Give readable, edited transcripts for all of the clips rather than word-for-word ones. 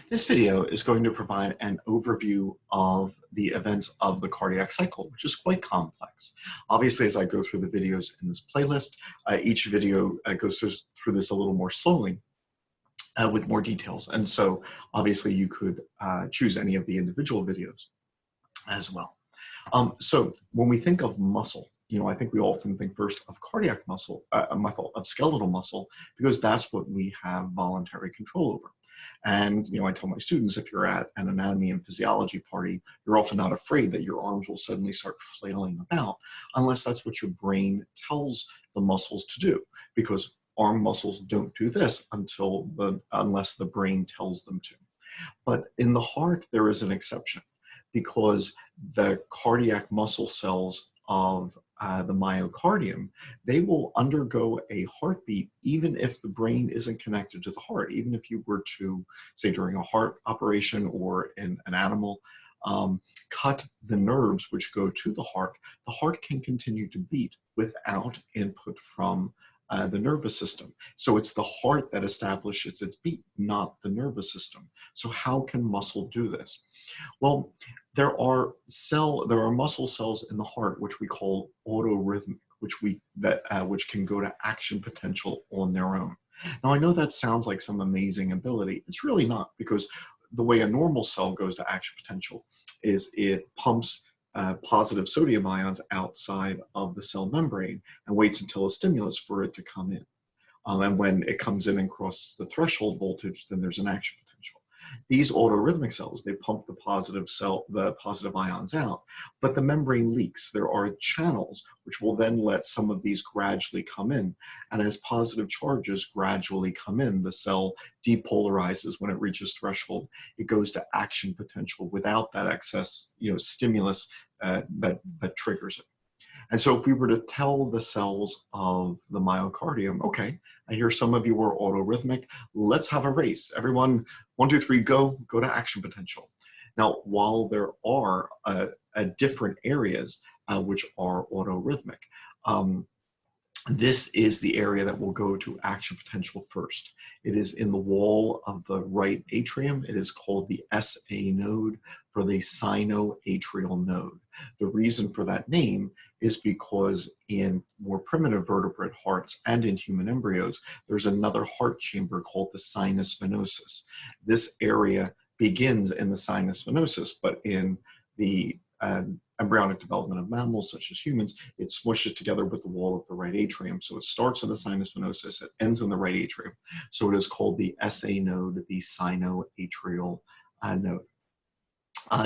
This video is going to provide an overview of the events of the cardiac cycle, which is quite complex. Obviously, as I go through the videos in this playlist, each video goes through this a little more slowly with more details. And so obviously you could choose any of the individual videos as well. So when we think of muscle, I think we often think first of cardiac muscle, of skeletal muscle, because that's what we have voluntary control over. And, I tell my students, if you're at an anatomy and physiology party, you're often not afraid that your arms will suddenly start flailing about, unless that's what your brain tells the muscles to do, because arm muscles don't do this unless the brain tells them to. But in the heart, there is an exception, because the cardiac muscle cells of the myocardium, they will undergo a heartbeat even if the brain isn't connected to the heart. Even if you were to, say during a heart operation or in an animal, cut the nerves which go to the heart can continue to beat without input from the nervous system. So it's the heart that establishes its beat, not the nervous system. So how can muscle do this? Well, there are muscle cells in the heart which we call autorhythmic, which can go to action potential on their own. Now I know that sounds like some amazing ability. It's really not, because the way a normal cell goes to action potential is it pumps positive sodium ions outside of the cell membrane and waits until a stimulus for it to come in. And when it comes in and crosses the threshold voltage, then there's an action potential. These autorhythmic cells, they pump the positive ions out, but the membrane leaks. There are channels which will then let some of these gradually come in. And as positive charges gradually come in, the cell depolarizes when it reaches threshold. It goes to action potential without that excess, stimulus that triggers it. And so if we were to tell the cells of the myocardium, okay, I hear some of you are autorhythmic, let's have a race. Everyone, 1, 2, 3, go to action potential. Now, while there are different areas which are autorhythmic, this is the area that will go to action potential first. It is in the wall of the right atrium. It is called the SA node, for the sinoatrial node. The reason for that name is because in more primitive vertebrate hearts and in human embryos, there's another heart chamber called the sinus venosus. This area begins in the sinus venosus, but in the embryonic development of mammals such as humans, it smushes together with the wall of the right atrium. So it starts in the sinus venosus, it ends in the right atrium. So it is called the SA node, the sinoatrial node.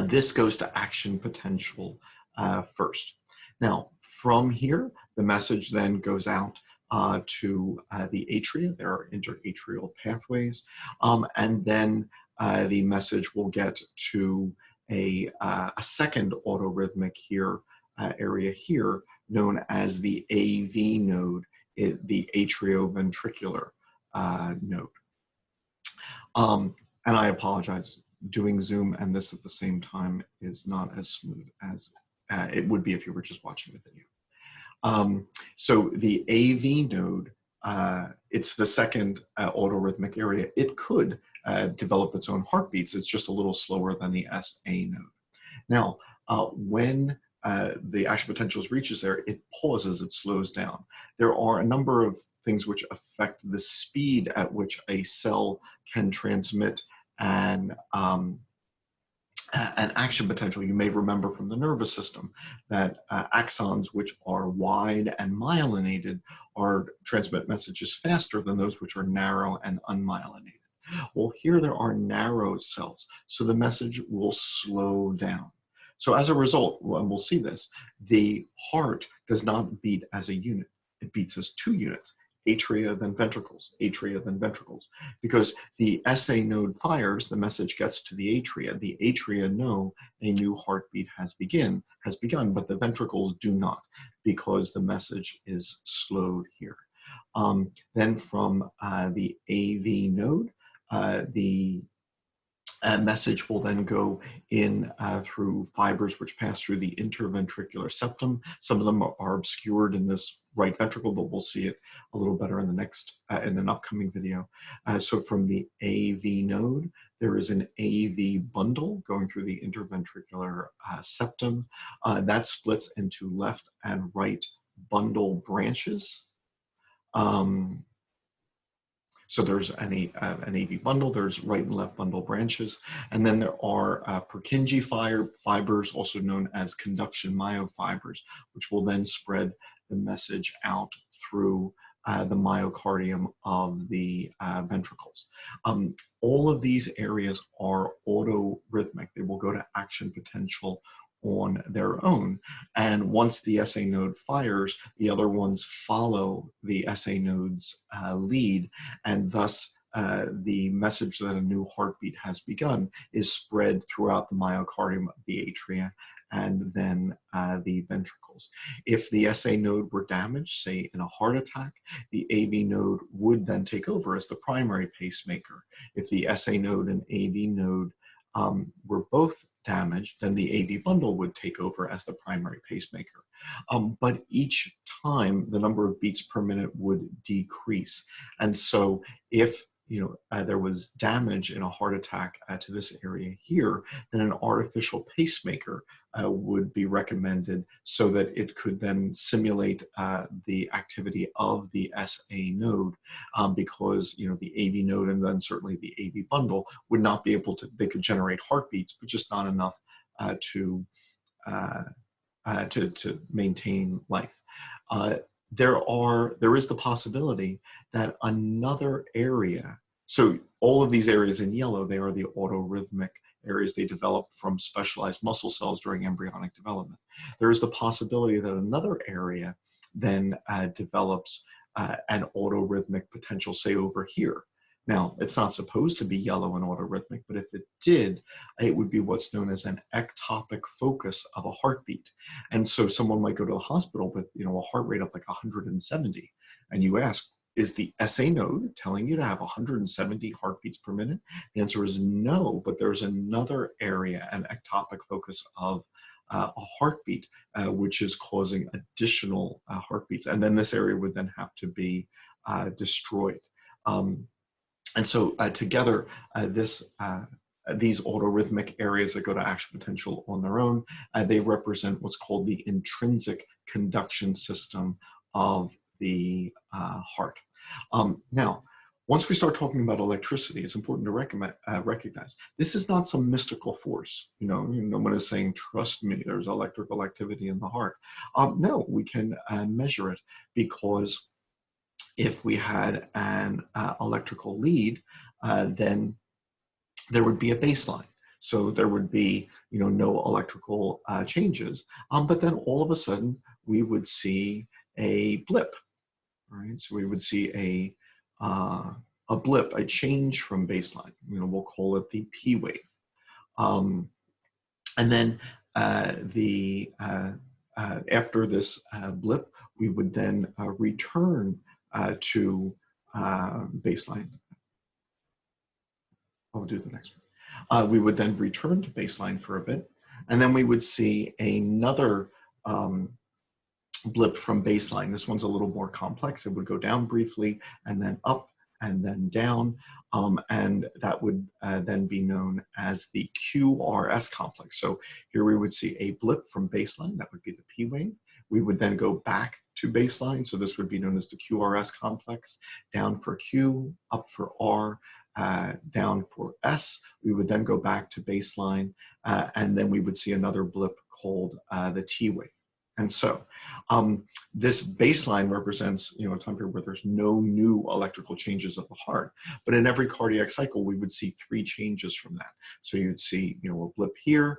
This goes to action potential first. Now, from here, the message then goes out to the atria. There are interatrial pathways, and then the message will get to a second autorhythmic area here, known as the AV node, the atrioventricular node. And I apologize, doing Zoom and this at the same time is not as smooth as it would be if you were just watching the video. So the AV node, it's the second autorhythmic area. It could develop its own heartbeats. It's just a little slower than the SA node. Now, when the action potential reaches there, it pauses, it slows down. There are a number of things which affect the speed at which a cell can transmit an action potential. You may remember from the nervous system that axons which are wide and myelinated transmit messages faster than those which are narrow and unmyelinated. Well, here there are narrow cells, so the message will slow down. So as a result, and we'll see this, the heart does not beat as a unit. It beats as 2 units. Atria, then ventricles, because the SA node fires, the message gets to the atria know a new heartbeat has begun, but the ventricles do not, because the message is slowed here. Then from the AV node, the message will then go in through fibers which pass through the interventricular septum. Some of them are obscured in this right ventricle, but we'll see it a little better in the next, in an upcoming video. So from the AV node, there is an AV bundle going through the interventricular septum. That splits into left and right bundle branches. So there's an AV bundle, there's right and left bundle branches, and then there are PURKINJE fibers, also known as conduction myofibers, which will then spread the message out through the myocardium of the ventricles. All of these areas are autorhythmic. They will go to action potential on their own. And once the SA node fires, the other ones follow the SA node's lead, and thus the message that a new heartbeat has begun is spread throughout the myocardium of the atria and then the ventricles. If the SA node were damaged, say in a heart attack, the AV node would then take over as the primary pacemaker. If the SA node and AV node were both damaged, then the AV bundle would take over as the primary pacemaker. But each time the number of beats per minute would decrease. And so if there was damage in a heart attack to this area here, then an artificial pacemaker would be recommended so that it could then simulate the activity of the SA node, because the AV node and then certainly the AV bundle would not be able to, they could generate heartbeats, but just not enough to maintain life. There is the possibility that another area, so all of these areas in yellow, they are the autorhythmic areas. They develop from specialized muscle cells during embryonic development. There is the possibility that another area then develops an autorhythmic potential, say over here. Now, it's not supposed to be yellow and autorhythmic, but if it did, it would be what's known as an ectopic focus of a heartbeat. And so someone might go to the hospital with a heart rate of like 170, and you ask, is the SA node telling you to have 170 heartbeats per minute? The answer is no, but there's another area, an ectopic focus of a heartbeat, which is causing additional heartbeats. And then this area would then have to be destroyed. And so together, these autorhythmic areas that go to action potential on their own, they represent what's called the intrinsic conduction system of the heart. Now, once we start talking about electricity, it's important to recognize this is not some mystical force. No one is saying, trust me, there's electrical activity in the heart. No, we can measure it, because if we had an electrical lead, then there would be a baseline. So there would be no electrical changes. But then all of a sudden, we would see a blip. Right? So we would see a blip, a change from baseline. We'll call it the P wave. And then after this blip, we would then return to baseline. I'll do the next one. We would then return to baseline for a bit, and then we would see another blip from baseline. This one's a little more complex. It would go down briefly and then up and then down, and that would then be known as the QRS complex. So here we would see a blip from baseline. That would be the P wave. We would then go back to baseline. So this would be known as the QRS complex. Down for Q, up for R, down for S. We would then go back to baseline, and then we would see another blip called the T wave. And so this baseline represents a time period where there's no new electrical changes of the heart. But in every cardiac cycle, we would see 3 changes from that. So you'd see a blip here,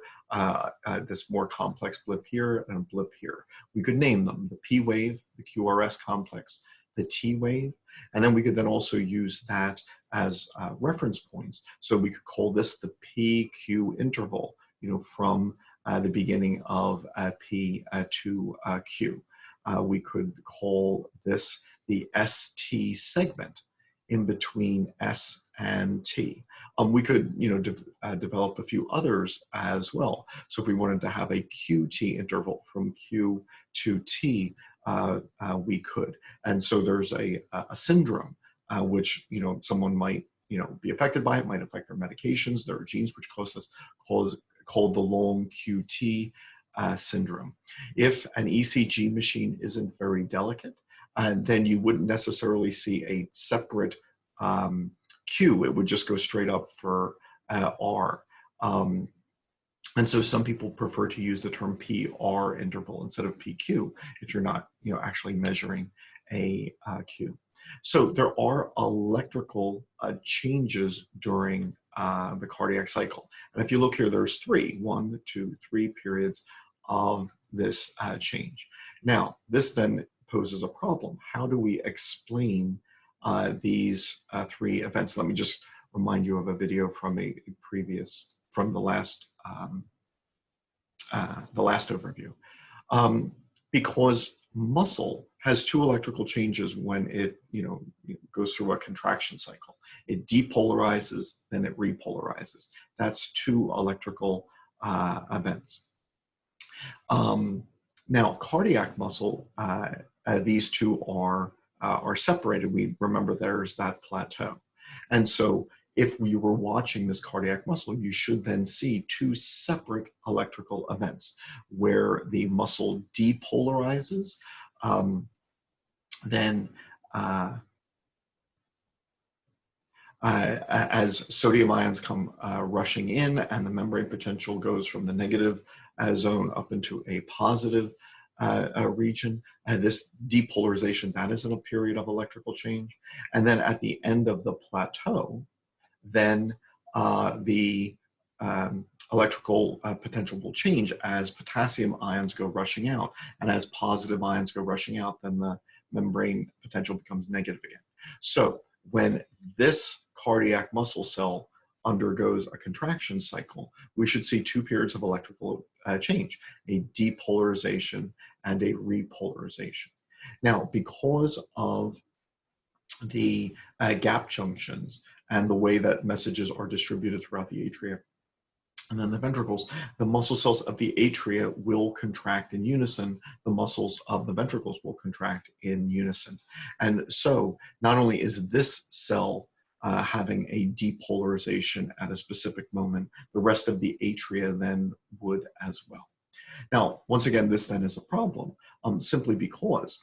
this more complex blip here, and a blip here. We could name them: the P wave, the QRS complex, the T wave. And then we could then also use that as reference points. So we could call this the PQ interval, from the beginning of P to Q. We could call this the ST segment in between S and T. We could develop a few others as well. So if we wanted to have a QT interval from Q to T, we could. And so there's a syndrome which someone might be affected by it, might affect their medications. There are genes which cause this, called the long QT syndrome. If an ECG machine isn't very delicate, then you wouldn't necessarily see a separate Q. It would just go straight up for R. And so some people prefer to use the term PR interval instead of PQ if you're not actually measuring a Q. So there are electrical changes during the cardiac cycle. And if you look here, there's 1, 2, 3 periods of this change. Now, this then poses a problem. How do we explain these 3 events? Let me just remind you of a video from from the last overview. Because muscle has 2 electrical changes when it goes through a contraction cycle. It depolarizes, then it repolarizes. That's 2 electrical events. Now, cardiac muscle, these 2 are separated. We remember there's that plateau. And so if we were watching this cardiac muscle, you should then see 2 separate electrical events where the muscle depolarizes, then as sodium ions come rushing in and the membrane potential goes from the negative zone up into a positive region, and this depolarization, that is in a period of electrical change. And then at the end of the plateau, then the electrical potential will change as potassium ions go rushing out. And as positive ions go rushing out, then the membrane potential becomes negative again. So when this cardiac muscle cell undergoes a contraction cycle, we should see 2 periods of electrical change, a depolarization and a repolarization. Now, because of the gap junctions and the way that messages are distributed throughout the atria and then the ventricles, the muscle cells of the atria will contract in unison. The muscles of the ventricles will contract in unison. And so not only is this cell having a depolarization at a specific moment, the rest of the atria then would as well. Now, once again, this then is a problem simply because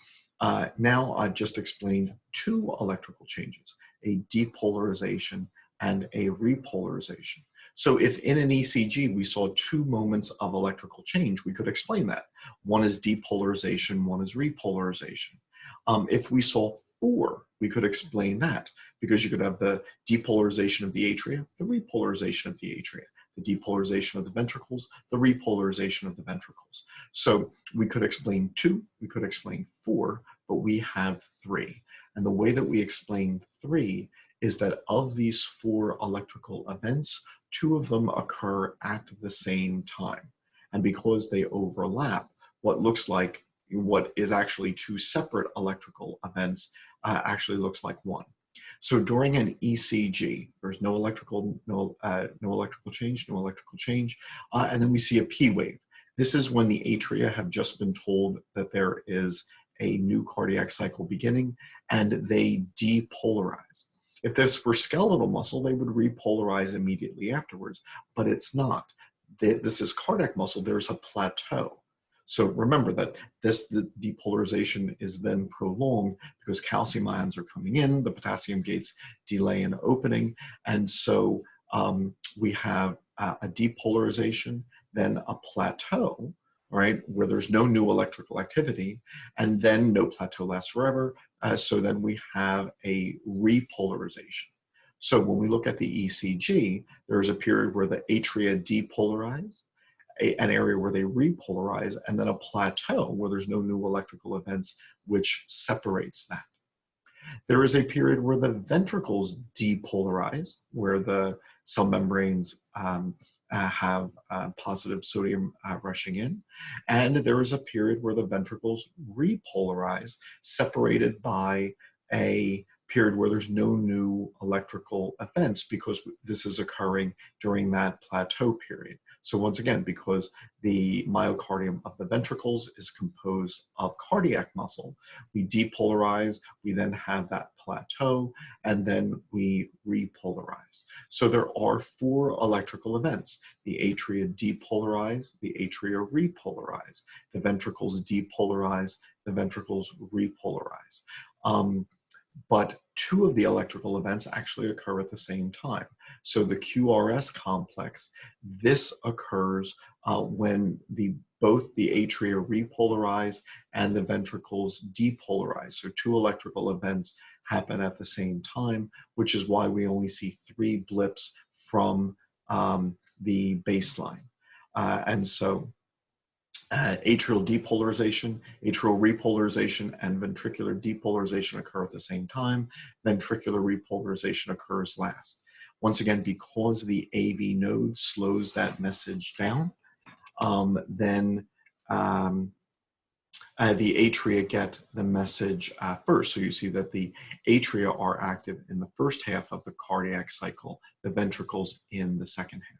now I've just explained 2 electrical changes, a depolarization and a repolarization. So if in an ECG we saw 2 moments of electrical change, we could explain that. One is depolarization, one is repolarization. If we saw 4, we could explain that, because you could have the depolarization of the atria, the repolarization of the atria, the depolarization of the ventricles, the repolarization of the ventricles. So we could explain 2, we could explain 4, but we have 3. And the way that we explain 3 is that of these 4 electrical events, 2 of them occur at the same time. And because they overlap, what is actually 2 separate electrical events actually looks like 1. So during an ECG, there's no electrical change, and then we see a P wave. This is when the atria have just been told that there is a new cardiac cycle beginning, and they depolarize. If this were skeletal muscle, they would repolarize immediately afterwards, but it's not. This is cardiac muscle, there's a plateau. So remember that the depolarization is then prolonged because calcium ions are coming in, the potassium gates delay in opening, and so we have a depolarization, then a plateau, right, where there's no new electrical activity, and then no plateau lasts forever, so then we have a repolarization. So when we look at the ECG, there's a period where the atria depolarize, an area where they repolarize, and then a plateau where there's no new electrical events, which separates that. There is a period where the ventricles depolarize, where the cell membranes have positive sodium rushing in, and there is a period where the ventricles repolarize, separated by a period where there's no new electrical events because this is occurring during that plateau period. So once again, because the myocardium of the ventricles is composed of cardiac muscle, we depolarize, we then have that plateau, and then we repolarize. So there are 4 electrical events. The atria depolarize, the atria repolarize, the ventricles depolarize, the ventricles repolarize. But 2 of the electrical events actually occur at the same time. So the QRS complex, this occurs when both the atria repolarize and the ventricles depolarize. So 2 electrical events happen at the same time, which is why we only see 3 blips from the baseline. And so atrial depolarization, atrial repolarization, and ventricular depolarization occur at the same time. Ventricular repolarization occurs last. Once again, because the AV node slows that message down, then the atria get the message first. So you see that the atria are active in the first half of the cardiac cycle, the ventricles in the second half.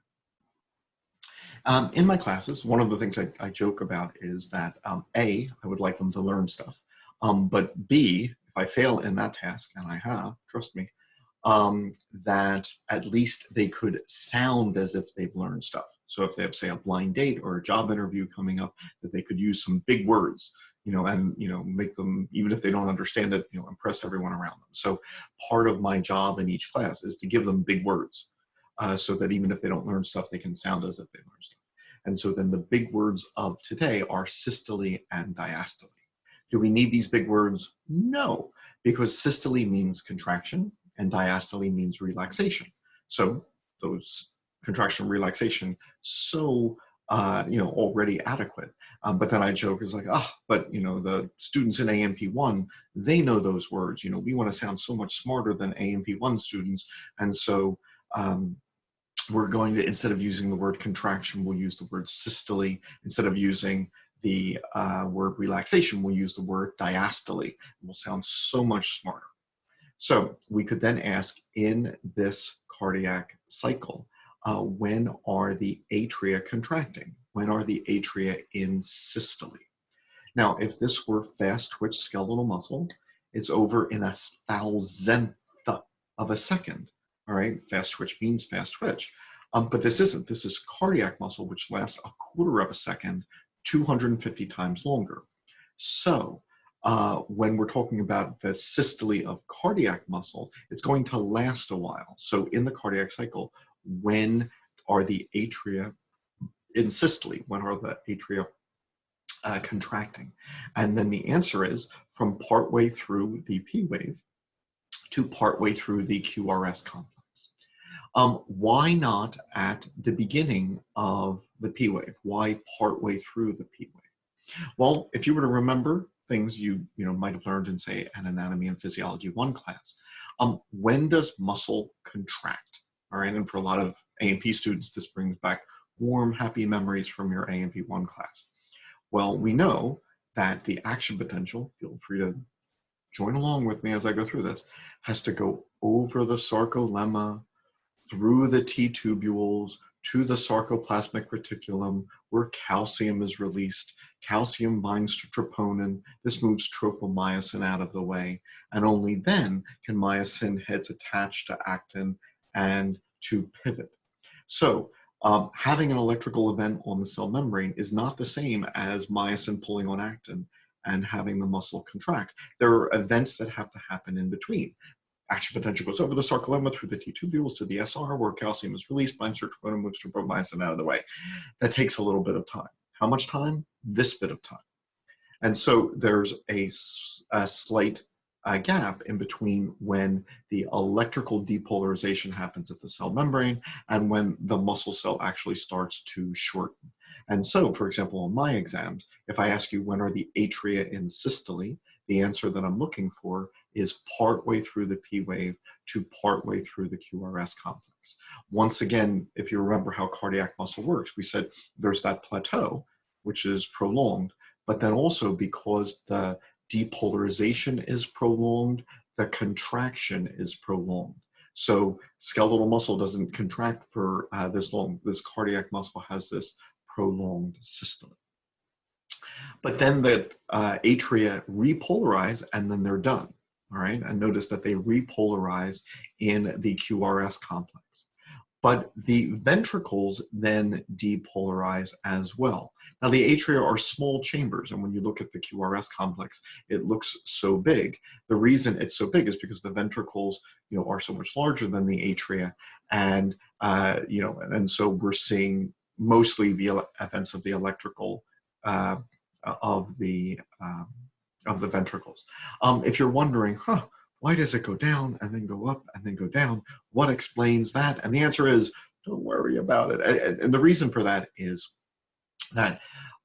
In my classes, one of the things I joke about is that A, I would like them to learn stuff, but B, if I fail in that task, and I have, trust me, that at least they could sound as if they've learned stuff. So if they have, say, a blind date or a job interview coming up, that they could use some big words, and, make them, even if they don't understand it, impress everyone around them. So part of my job in each class is to give them big words so that even if they don't learn stuff, they can sound as if they learn stuff. And so then the big words of today are systole and diastole. Do we need these big words? No, because systole means contraction and diastole means relaxation. So those contraction and relaxation, already adequate. But then I joke, it's like, but the students in AMP1, they know those words. We want to sound so much smarter than AMP1 students. And so we're going to, instead of using the word contraction, we'll use the word systole. Instead of using the word relaxation, we'll use the word diastole. We'll sound so much smarter. So we could then ask, in this cardiac cycle, when are the atria contracting? When are the atria in systole? Now, if this were fast twitch skeletal muscle, it's over in 1,000th of a second. All right, fast twitch means fast twitch. But this isn't. This is cardiac muscle, which lasts 1/4 of a second, 250 times longer. So when we're talking about the systole of cardiac muscle, it's going to last a while. So in the cardiac cycle, when are the atria in systole? When are the atria contracting? And then the answer is from partway through the P wave to partway through the QRS complex. Why not at the beginning of the P wave? Why partway through the P wave? Well, if you were to remember things you might have learned in, say, an Anatomy and Physiology 1 class, when does muscle contract? All right, and for a lot of A&P students, this brings back warm, happy memories from your A&P 1 class. Well, we know that the action potential, feel free to join along with me as I go through this, has to go over the sarcolemma, through the T-tubules, to the sarcoplasmic reticulum, where calcium is released. Calcium binds to troponin. This moves tropomyosin out of the way. And only then can myosin heads attach to actin and to pivot. So having an electrical event on the cell membrane is not the same as myosin pulling on actin and having the muscle contract. There are events that have to happen in between. Action potential goes over the sarcolemma, through the T-tubules to the SR, where calcium is released, binds to troponin, moves tropomyosin out of the way. That takes a little bit of time. How much time? This bit of time. And so there's a slight gap in between when the electrical depolarization happens at the cell membrane and when the muscle cell actually starts to shorten. And so, for example, on my exams, if I ask you when are the atria in systole, the answer that I'm looking for is partway through the P wave to partway through the QRS complex. Once again, if you remember how cardiac muscle works, we said there's that plateau, which is prolonged, but then also because the depolarization is prolonged, the contraction is prolonged. So skeletal muscle doesn't contract for this long. This cardiac muscle has this prolonged systole. But then the atria repolarize and then they're done, all right? And notice that they repolarize in the QRS complex. But the ventricles then depolarize as well. Now the atria are small chambers, and when you look at the QRS complex, it looks so big. The reason it's so big is because the ventricles, are so much larger than the atria, and and so we're seeing mostly the events of the electrical of the ventricles. If you're wondering, why does it go down and then go up and then go down? What explains that? And the answer is, don't worry about it. And the reason for that is that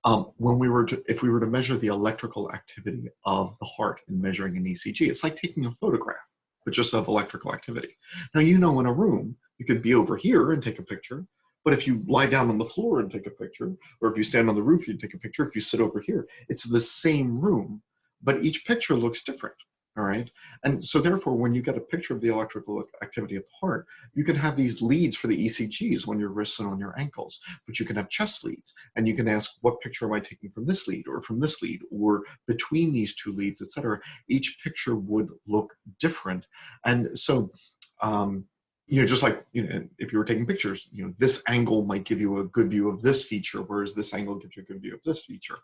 if we were to measure the electrical activity of the heart in measuring an ECG, it's like taking a photograph, but just of electrical activity. Now, in a room, you could be over here and take a picture, but if you lie down on the floor and take a picture, or if you stand on the roof, you take a picture. If you sit over here, it's the same room, but each picture looks different. All right. And so therefore, when you get a picture of the electrical activity of the heart, you can have these leads for the ECGs on your wrists and on your ankles, but you can have chest leads, and you can ask, what picture am I taking from this lead or from this lead or between these two leads, et cetera. Each picture would look different. And so, just like, if you were taking pictures, this angle might give you a good view of this feature, whereas this angle gives you a good view of this feature.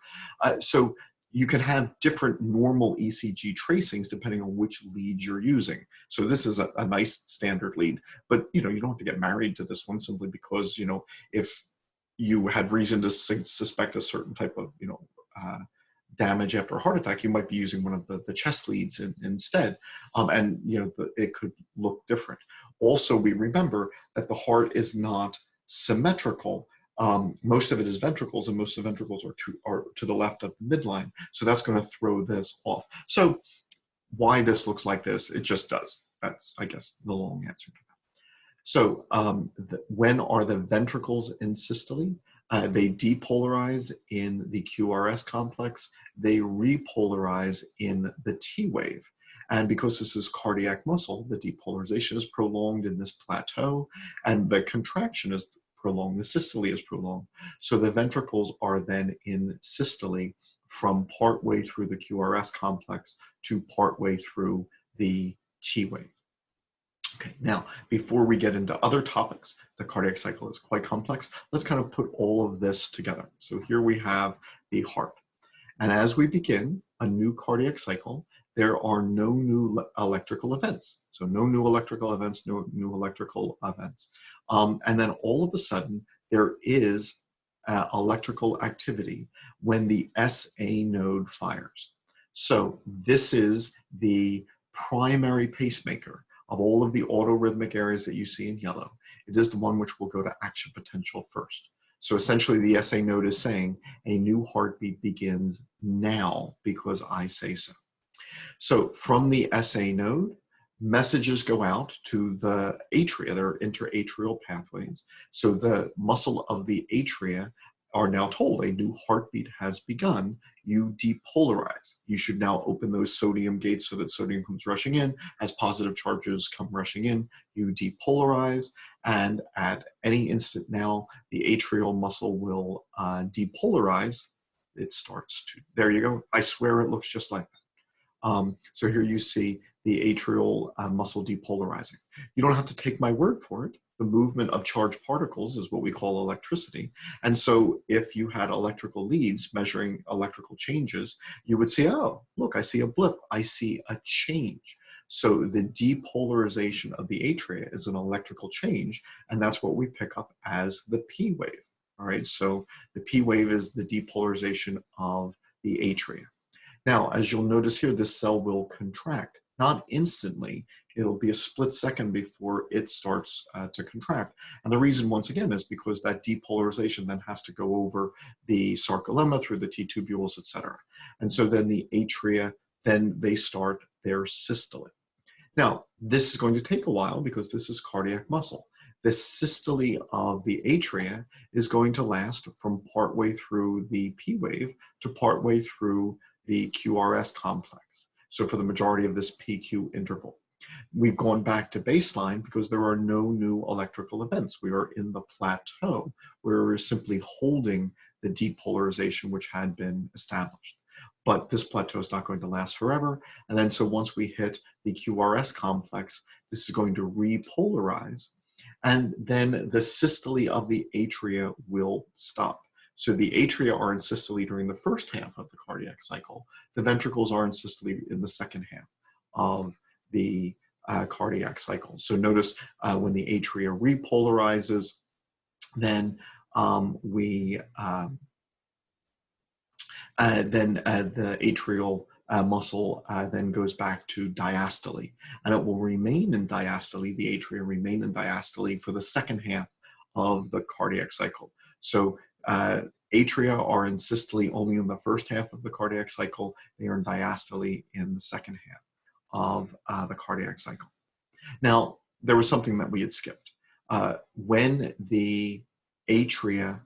So you can have different normal ECG tracings depending on which lead you're using. So this is a nice standard lead, but you don't have to get married to this one simply because, if you had reason to suspect a certain type of, damage after a heart attack, you might be using one of the chest leads instead. And, it could look different. Also, we remember that the heart is not symmetrical. Most of it is ventricles, and most of the ventricles are to the left of the midline. So that's going to throw this off. So why this looks like this, it just does. That's, I guess, the long answer to that. So when are the ventricles in systole? They depolarize in the QRS complex. They repolarize in the T wave. And because this is cardiac muscle, the depolarization is prolonged in this plateau, and the contraction is prolonged, the systole is prolonged. So the ventricles are then in systole from partway through the QRS complex to partway through the T wave. Okay, now, before we get into other topics, the cardiac cycle is quite complex. Let's kind of put all of this together. So here we have the heart. And as we begin a new cardiac cycle, there are no new electrical events. So no new electrical events, no new electrical events. And then all of a sudden, there is electrical activity when the SA node fires. So this is the primary pacemaker of all of the autorhythmic areas that you see in yellow. It is the one which will go to action potential first. So essentially the SA node is saying a new heartbeat begins now because I say so. So from the SA node, messages go out to the atria. There are interatrial pathways. So the muscle of the atria are now told a new heartbeat has begun. You depolarize. You should now open those sodium gates so that sodium comes rushing in. As positive charges come rushing in, you depolarize. And at any instant now, the atrial muscle will depolarize. It starts to, there you go. I swear it looks just like that. So here you see the atrial muscle depolarizing. You don't have to take my word for it. The movement of charged particles is what we call electricity. And so if you had electrical leads measuring electrical changes, you would see, oh, look, I see a blip. I see a change. So the depolarization of the atria is an electrical change, and that's what we pick up as the P wave. All right, so the P wave is the depolarization of the atria. Now, as you'll notice here, this cell will contract, not instantly. It'll be a split second before it starts to contract. And the reason, once again, is because that depolarization then has to go over the sarcolemma through the T-tubules, et cetera. And so then the atria, then they start their systole. Now, this is going to take a while because this is cardiac muscle. The systole of the atria is going to last from partway through the P wave to partway through the QRS complex. So for the majority of this PQ interval. We've gone back to baseline because there are no new electrical events. We are in the plateau where we're simply holding the depolarization which had been established. But this plateau is not going to last forever. And then so once we hit the QRS complex, this is going to repolarize. And then the systole of the atria will stop. So the atria are in systole during the first half of the cardiac cycle. The ventricles are in systole in the second half of the cardiac cycle. So notice when the atria repolarizes, then the atrial muscle then goes back to diastole, and it will remain in diastole. The atria remain in diastole for the second half of the cardiac cycle. So atria are in systole only in the first half of the cardiac cycle. They are in diastole in the second half of the cardiac cycle. Now, there was something that we had skipped. When the atria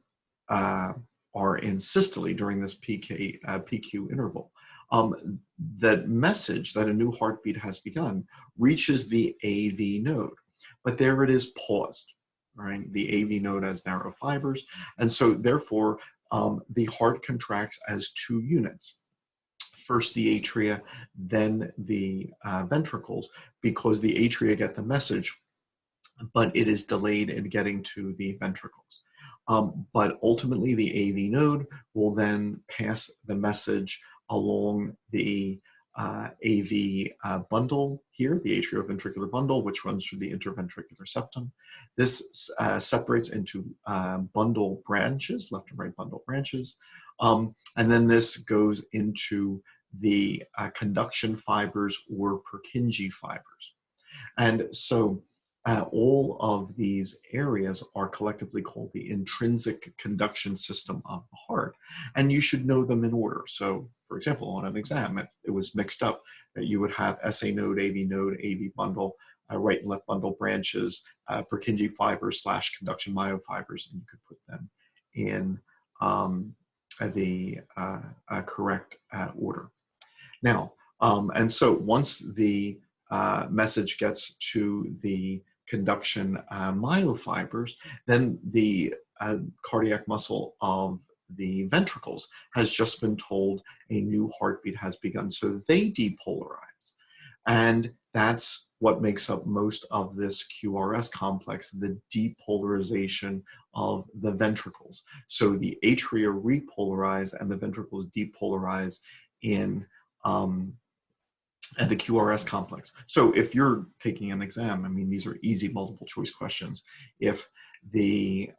are in systole during this PQ interval, the message that a new heartbeat has begun reaches the AV node, but there it is paused. Right? The AV node has narrow fibers, and so therefore the heart contracts as two units. First the atria, then the ventricles, because the atria get the message, but it is delayed in getting to the ventricles. But ultimately the AV node will then pass the message along the AV bundle here, the atrioventricular bundle, which runs through the interventricular septum. This separates into bundle branches, left and right bundle branches. And then this goes into the conduction fibers or Purkinje fibers. And so all of these areas are collectively called the intrinsic conduction system of the heart, and you should know them in order. So, for example, on an exam, if it was mixed up, that you would have SA node, AV bundle, right and left bundle branches, Purkinje fibers / conduction myofibers, and you could put them in the correct order. Now, and so once the message gets to the conduction myofibers, then the cardiac muscle of the ventricles has just been told a new heartbeat has begun. So they depolarize. And that's what makes up most of this QRS complex, the depolarization of the ventricles. So the atria repolarize and the ventricles depolarize in the QRS complex. So if you're taking an exam, I mean, these are easy multiple choice questions. If the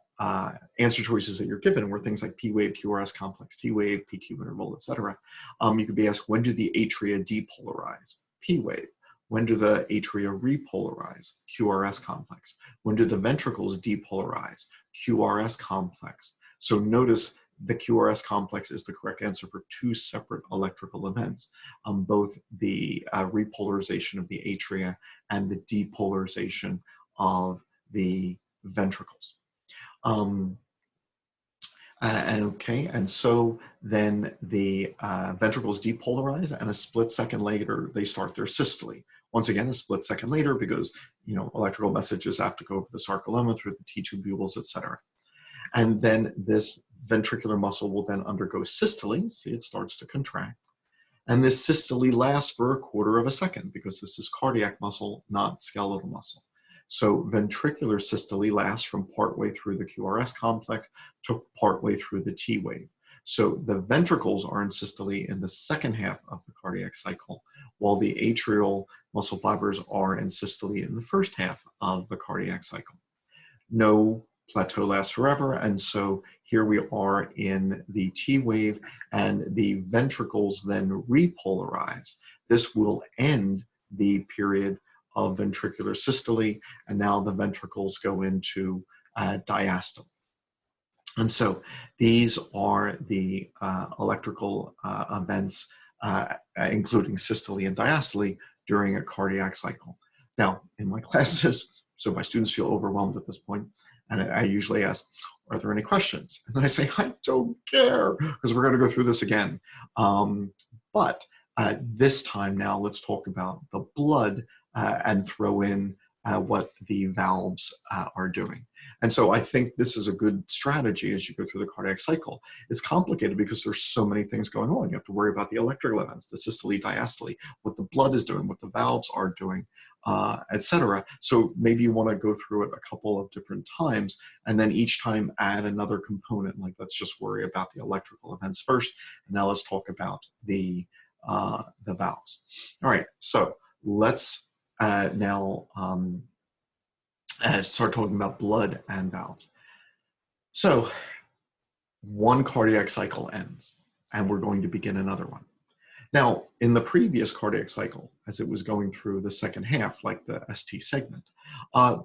answer choices that you're given were things like P wave, QRS complex, T wave, PQ interval, etc., you could be asked, when do the atria depolarize? P wave. When do the atria repolarize? QRS complex. When do the ventricles depolarize? QRS complex. So notice the QRS complex is the correct answer for two separate electrical events, both the repolarization of the atria and the depolarization of the ventricles. Okay, and so then the ventricles depolarize, and a split second later, they start their systole. Once again, a split second later, because, you know, electrical messages have to go over the sarcolemma through the T2-buboles, etc. And then this ventricular muscle will then undergo systole. See, it starts to contract. And this systole lasts for 1/4 of a second, because this is cardiac muscle, not skeletal muscle. So ventricular systole lasts from partway through the QRS complex to partway through the T wave. So the ventricles are in systole in the second half of the cardiac cycle, while the atrial muscle fibers are in systole in the first half of the cardiac cycle. No plateau lasts forever, and so here we are in the T wave, and the ventricles then repolarize. This will end the period of ventricular systole, and now the ventricles go into diastole. And so these are the electrical events, including systole and diastole, during a cardiac cycle. Now, in my classes, so my students feel overwhelmed at this point, and I usually ask, are there any questions? And then I say, I don't care, because we're going to go through this again. But This time now, let's talk about the blood and throw in what the valves are doing. And so I think this is a good strategy as you go through the cardiac cycle. It's complicated because there's so many things going on. You have to worry about the electrical events, the systole, diastole, what the blood is doing, what the valves are doing, etc. So maybe you want to go through it a couple of different times, and then each time add another component. Like, let's just worry about the electrical events first, and now let's talk about the valves. All right, so let's now start talking about blood and valves. So one cardiac cycle ends, and we're going to begin another one. Now, in the previous cardiac cycle, as it was going through the second half, like the ST segment,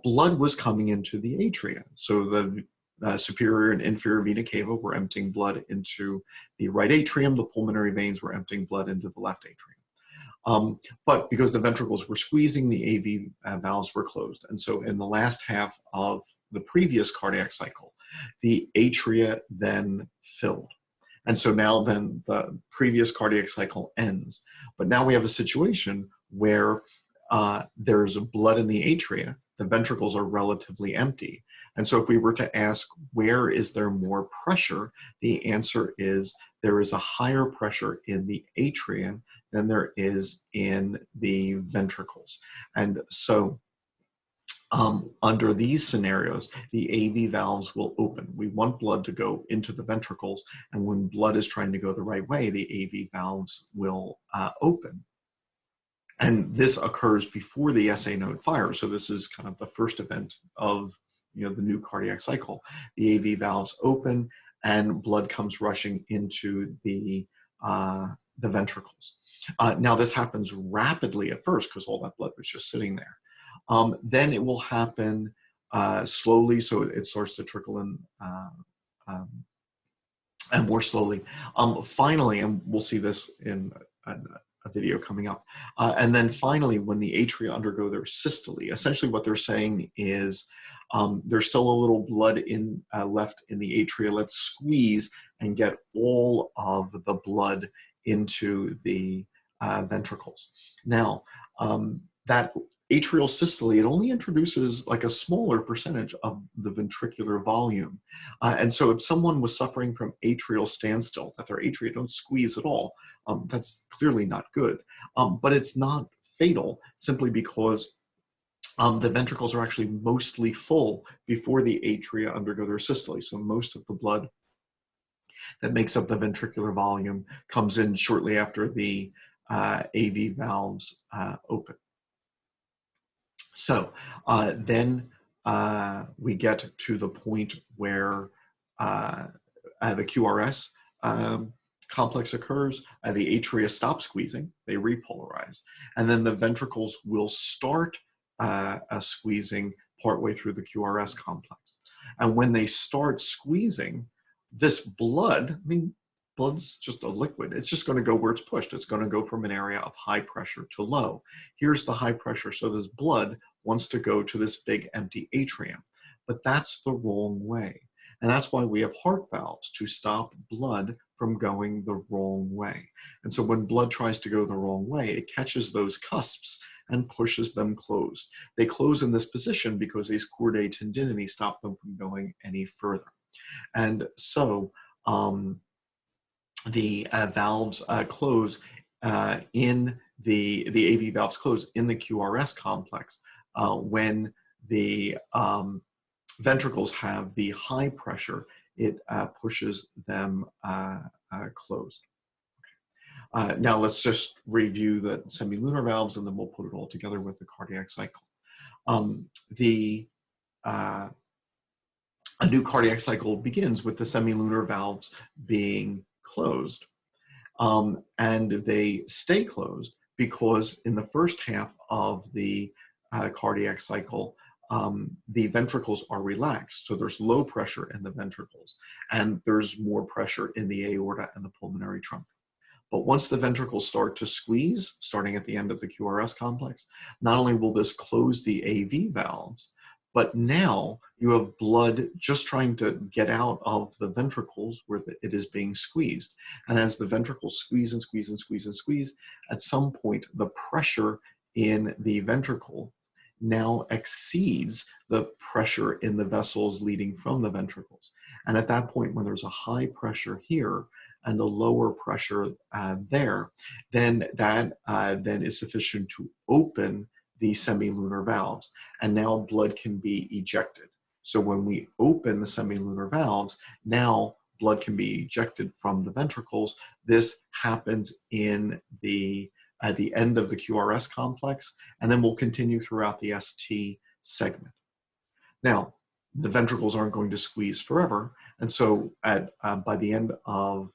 blood was coming into the atria. So the superior and inferior vena cava were emptying blood into the right atrium. The pulmonary veins were emptying blood into the left atrium. But because the ventricles were squeezing, the AV valves were closed. And so in the last half of the previous cardiac cycle, the atria then filled. And so now then the previous cardiac cycle ends. But now we have a situation where there's blood in the atria, the ventricles are relatively empty. And so if we were to ask, where is there more pressure? The answer is there is a higher pressure in the atria than there is in the ventricles. And so under these scenarios, the AV valves will open. We want blood to go into the ventricles, and when blood is trying to go the right way, the AV valves will open. And this occurs before the SA node fires. So this is kind of the first event of the new cardiac cycle. The AV valves open, and blood comes rushing into the ventricles. Now this happens rapidly at first because all that blood was just sitting there. Then it will happen slowly, so it starts to trickle in and more slowly. Finally, and we'll see this in a video coming up, and then finally, when the atria undergo their systole, essentially what they're saying is there's still a little blood left in the atria. Let's squeeze and get all of the blood into the ventricles. Now, that atrial systole, it only introduces like a smaller percentage of the ventricular volume. And so if someone was suffering from atrial standstill, that their atria don't squeeze at all, that's clearly not good. But it's not fatal simply because the ventricles are actually mostly full before the atria undergo their systole. So most of the blood that makes up the ventricular volume comes in shortly after the AV valves open. So then we get to the point where the QRS complex occurs, the atria stop squeezing, they repolarize, and then the ventricles will start squeezing partway through the QRS complex. And when they start squeezing, this blood, blood's just a liquid. It's just going to go where it's pushed. It's going to go from an area of high pressure to low. Here's the high pressure. So this blood wants to go to this big empty atrium, but that's the wrong way. And that's why we have heart valves, to stop blood from going the wrong way. And so when blood tries to go the wrong way, it catches those cusps and pushes them closed. They close in this position because these chordae tendinity stop them from going any further. And so the valves close in the AV valves close in the QRS complex when the ventricles have the high pressure, it pushes them closed. Now let's just review the semilunar valves, and then we'll put it all together with the cardiac cycle. A new cardiac cycle begins with the semilunar valves being closed, and they stay closed because in the first half of the cardiac cycle, the ventricles are relaxed. So there's low pressure in the ventricles, and there's more pressure in the aorta and the pulmonary trunk. But once the ventricles start to squeeze, starting at the end of the QRS complex, not only will this close the AV valves, But now you have blood just trying to get out of the ventricles where it is being squeezed. And as the ventricles squeeze and squeeze and squeeze and squeeze, at some point the pressure in the ventricle now exceeds the pressure in the vessels leading from the ventricles. And at that point, when there's a high pressure here and a lower pressure there, then that then is sufficient to open the semilunar valves, and now blood can be ejected. So when we open the semilunar valves, now blood can be ejected from the ventricles. This happens at the end of the QRS complex, and then will continue throughout the ST segment. Now, the ventricles aren't going to squeeze forever, and so by the end of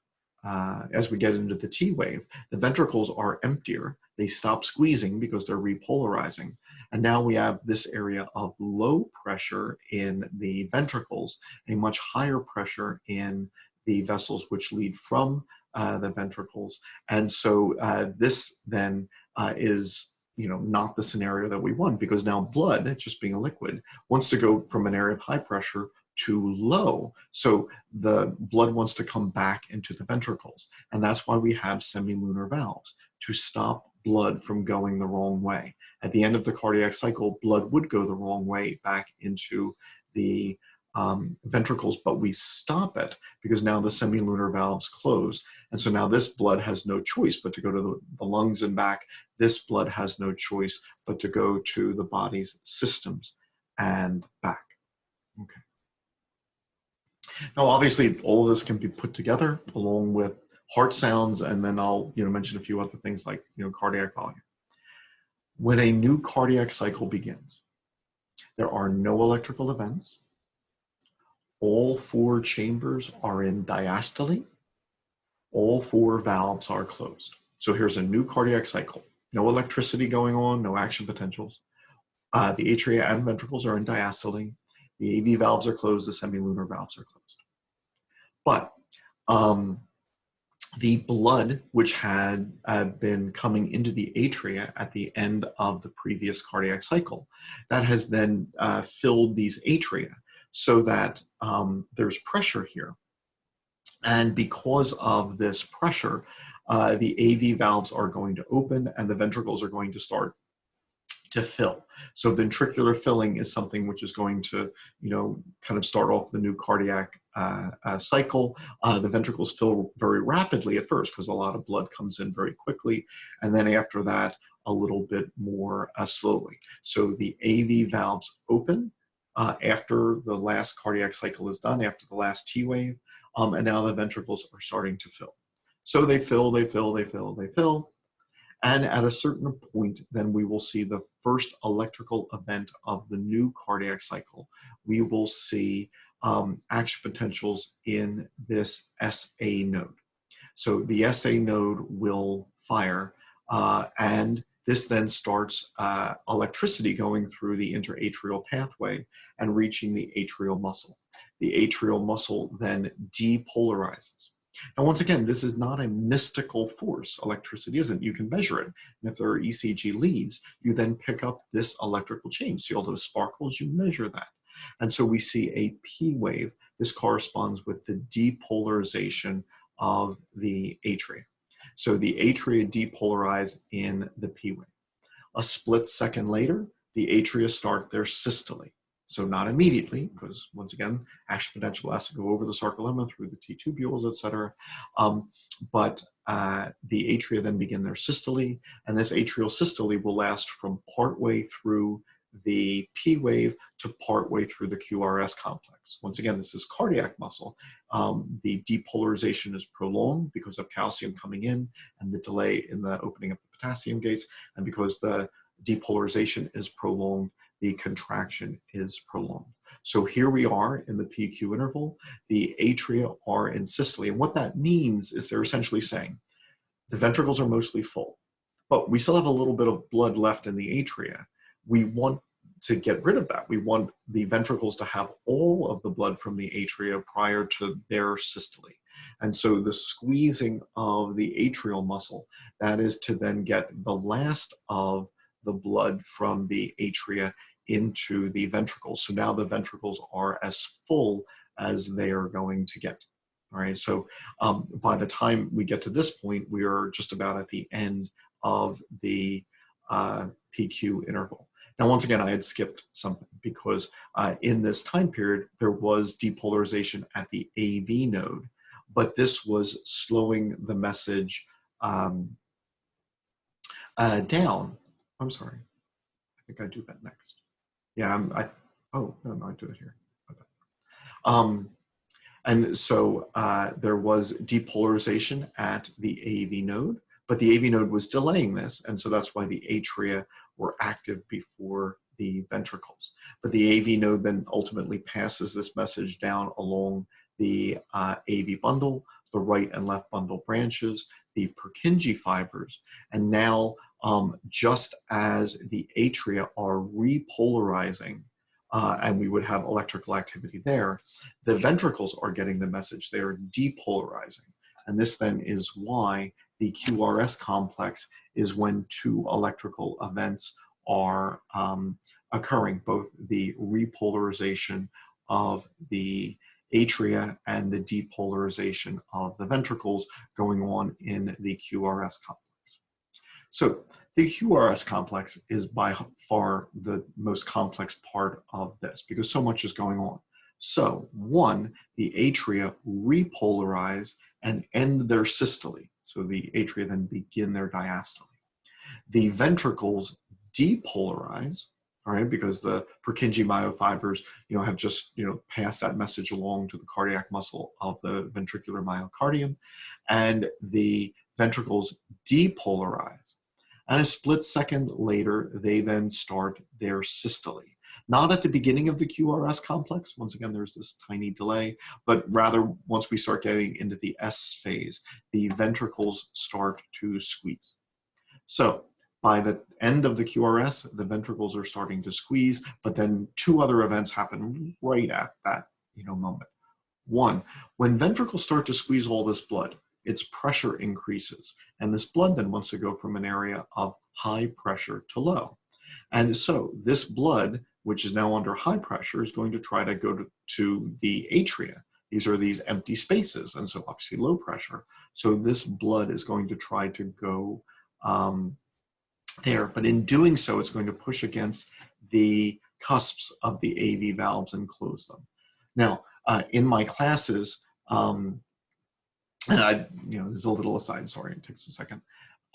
as we get into the T wave, the ventricles are emptier. They stop squeezing because they're repolarizing. And now we have this area of low pressure in the ventricles, a much higher pressure in the vessels which lead from the ventricles. And so this then is not the scenario that we want, because now blood, just being a liquid, wants to go from an area of high pressure to low. So the blood wants to come back into the ventricles. And that's why we have semilunar valves, to stop blood from going the wrong way. At the end of the cardiac cycle, blood would go the wrong way back into the ventricles, but we stop it because now the semilunar valves close. And so now this blood has no choice but to go to the lungs and back. This blood has no choice but to go to the body's systems and back. Okay. Now, obviously, all of this can be put together along with heart sounds, and then I'll mention a few other things like cardiac volume. When a new cardiac cycle begins, there are no electrical events. All 4 chambers are in diastole. All 4 valves are closed. So here's a new cardiac cycle. No electricity going on, no action potentials. The atria and ventricles are in diastole. The AV valves are closed, the semilunar valves are closed. But the blood, which had been coming into the atria at the end of the previous cardiac cycle, that has then filled these atria so that there's pressure here. And because of this pressure, the AV valves are going to open and the ventricles are going to start to fill. So ventricular filling is something which is going to, kind of start off the new cardiac cycle. The ventricles fill very rapidly at first because a lot of blood comes in very quickly. And then after that, a little bit more slowly. So the AV valves open after the last cardiac cycle is done, after the last T wave. And now the ventricles are starting to fill. So they fill, they fill, they fill, they fill. And at a certain point, then we will see the first electrical event of the new cardiac cycle. We will see action potentials in this SA node. So the SA node will fire, and this then starts electricity going through the interatrial pathway and reaching the atrial muscle. The atrial muscle then depolarizes. Now, once again, this is not a mystical force. Electricity isn't. You can measure it. And if there are ECG leads, you then pick up this electrical change. See all those sparkles? You measure that. And so we see a P wave. This corresponds with the depolarization of the atria. So the atria depolarize in the P wave. A split second later, the atria start their systole. So not immediately, because once again, action potential has to go over the sarcolemma through the T tubules, et cetera. But the atria then begin their systole, and this atrial systole will last from partway through the P wave to partway through the QRS complex. Once again, this is cardiac muscle. The depolarization is prolonged because of calcium coming in and the delay in the opening of the potassium gates, and because the depolarization is prolonged, the contraction is prolonged. So here we are in the PQ interval. The atria are in systole. And what that means is they're essentially saying the ventricles are mostly full, but we still have a little bit of blood left in the atria. We want to get rid of that. We want the ventricles to have all of the blood from the atria prior to their systole. And so the squeezing of the atrial muscle, that is to then get the last of the blood from the atria into the ventricles. So now the ventricles are as full as they are going to get. All right, so by the time we get to this point, we are just about at the end of the PQ interval. Now, once again, I had skipped something because in this time period, there was depolarization at the AV node, but this was slowing the message down. I'm sorry. I think I do that next. Yeah, oh, no, I do it here. Okay. And so there was depolarization at the AV node, but the AV node was delaying this, and so that's why the atria were active before the ventricles. But the AV node then ultimately passes this message down along the AV bundle, the right and left bundle branches, the Purkinje fibers, and now just as the atria are repolarizing, and we would have electrical activity there, the ventricles are getting the message. They are depolarizing. And this then is why the QRS complex is when two electrical events are occurring, both the repolarization of the atria and the depolarization of the ventricles going on in the QRS complex. So the QRS complex is by far the most complex part of this because so much is going on. So one, the atria repolarize and end their systole. So the atria then begin their diastole. The ventricles depolarize, all right, because the Purkinje myofibers, have just, passed that message along to the cardiac muscle of the ventricular myocardium, and the ventricles depolarize. And a split second later, they then start their systole. Not at the beginning of the QRS complex. Once again, there's this tiny delay, but rather once we start getting into the S phase, the ventricles start to squeeze. So by the end of the QRS, the ventricles are starting to squeeze, but then two other events happen right at that moment. One, when ventricles start to squeeze all this blood, its pressure increases, and this blood then wants to go from an area of high pressure to low. And so this blood, which is now under high pressure, is going to try to go to the atria. These are these empty spaces, and so obviously low pressure. So this blood is going to try to go there, but in doing so, it's going to push against the cusps of the AV valves and close them. Now, in my classes, and there's a little aside, sorry, it takes a second.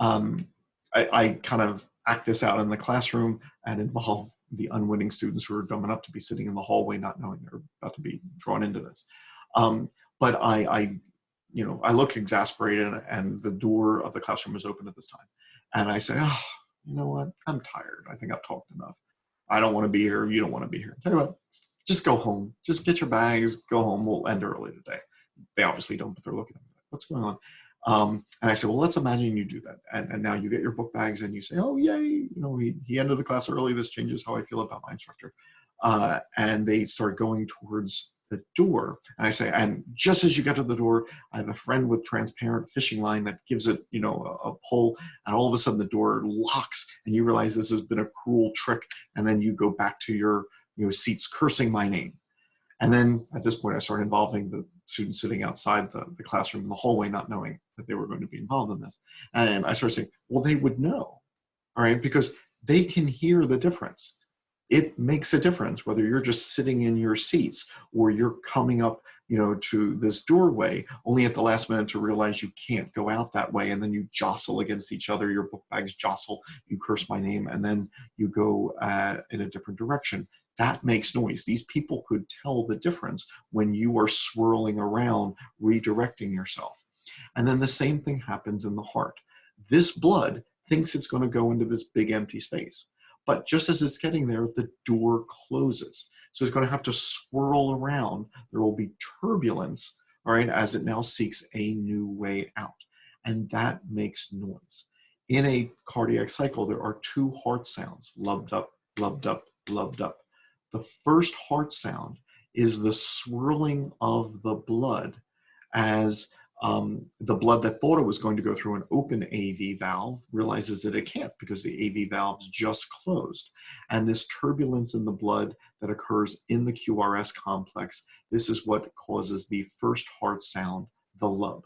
I kind of act this out in the classroom and involve the unwitting students who are dumb enough to be sitting in the hallway not knowing they're about to be drawn into this. But I look exasperated, and the door of the classroom is open at this time. And I say, oh, you know what? I'm tired. I think I've talked enough. I don't want to be here. You don't want to be here. Tell you what, just go home. Just get your bags, go home. We'll end early today. They obviously don't, but they're looking at me like, what's going on? And I said, well, let's imagine you do that. And now you get your book bags and you say, oh, yay, he ended the class early. This changes how I feel about my instructor. And they start going towards the door. And I say, and just as you get to the door, I have a friend with transparent fishing line that gives it, a pull, and all of a sudden the door locks and you realize this has been a cruel trick. And then you go back to your seats cursing my name. And then at this point, I started involving the students sitting outside the classroom in the hallway, not knowing that they were going to be involved in this. And I started saying, well, they would know, all right, because they can hear the difference. It makes a difference whether you're just sitting in your seats or you're coming up, to this doorway only at the last minute to realize you can't go out that way. And then you jostle against each other, your book bags jostle, you curse my name, and then you go in a different direction. That makes noise. These people could tell the difference when you are swirling around, redirecting yourself. And then the same thing happens in the heart. This blood thinks it's going to go into this big empty space. But just as it's getting there, the door closes. So it's going to have to swirl around. There will be turbulence, all right, as it now seeks a new way out. And that makes noise. In a cardiac cycle, there are two heart sounds, lubbed up, lubbed up, lubbed up. The first heart sound is the swirling of the blood as the blood that thought it was going to go through an open AV valve realizes that it can't because the AV valve's just closed. And this turbulence in the blood that occurs in the QRS complex, this is what causes the first heart sound, the lub.